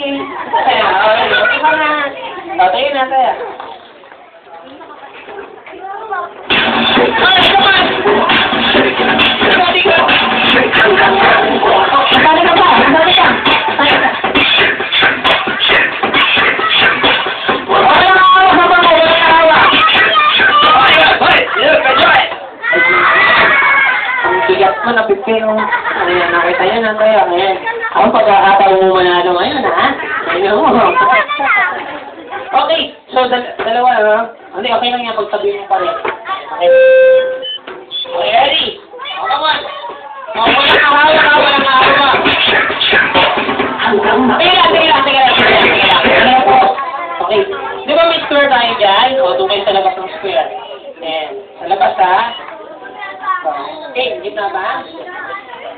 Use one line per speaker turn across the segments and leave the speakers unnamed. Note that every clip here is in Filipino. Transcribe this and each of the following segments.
Okay ka na. O, tayo na, tayo. Ay, come on! Sabi ko! Sabi ka pa! Sabi ka! Tayo ka! Wala na awa! Wala na awa! Hoy! Hoy! Ang bigat mo na pipinong. Ayan, nakita yan ang tayo. Ayan. Ako pag-aataw mo manalo ngayon, ha? Ayan mo. Okay. So, dalawa, no? Hindi, okay lang yan pag sabihin mo pa rin. Okay. Okay, ready? Come on. Walang ahawa, walang ahawa. Sige lang. Okay. Di ba may square tayo dyan? O, tumay sa labas ng square. Ayan. Sa labas, ha? Okay, gitna ba?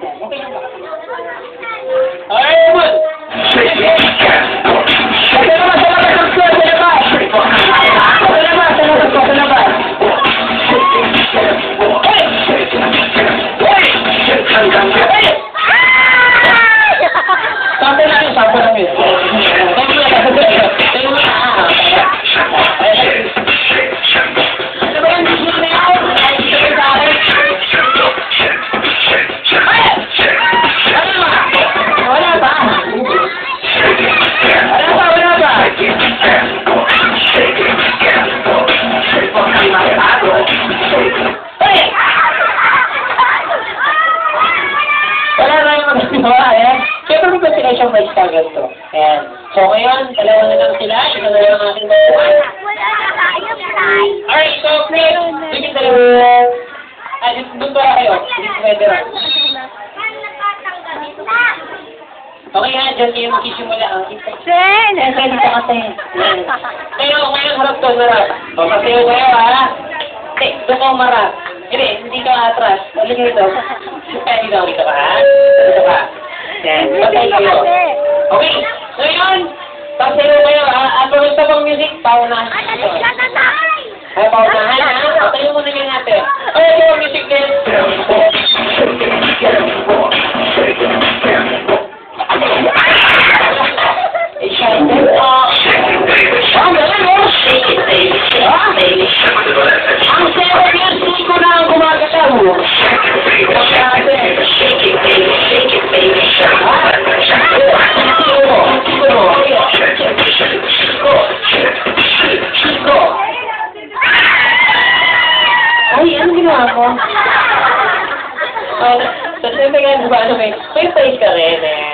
Okay lang ba? Alright, good! Sa labas ng square, sa labas! Sa labas! Hey! Hey! Sample lang yun. Tayo mo na. Ano ba yan? Gusto na ako? Sabi sa akin. Wala ba? Wala na yung magagawa, eh. Siyempre may consideration may struggle to. Ayan. So ngayon, dalawa na lang sila. Ito na lang aking magpuan. Alright, so please, bigyan dalawa. Ay, doon ba kayo? Dito pwede rin. Okay ha, dyan kayo magsisimula ang impact.
Sen!
Sen, dito kasi. Kayo, ngayon harap to, marap. O, pasayo kayo ha. Doon ka umarap. Hindi ka atras. Balik dito. Dito ka ha. Dito ka. Yan, patay kayo. Okay, so yun. Pasayo kayo ha. At kung gusto pang music, paunahan. Ay, paunahan ha. Patayo mo na yun natin. Ay, ito ang music din. Ang galing mo! Ang sarap yan, siko na ang gumagalaw. Ay, ano ginawa ko? So, siyempre nga, diba, may face ka rin eh.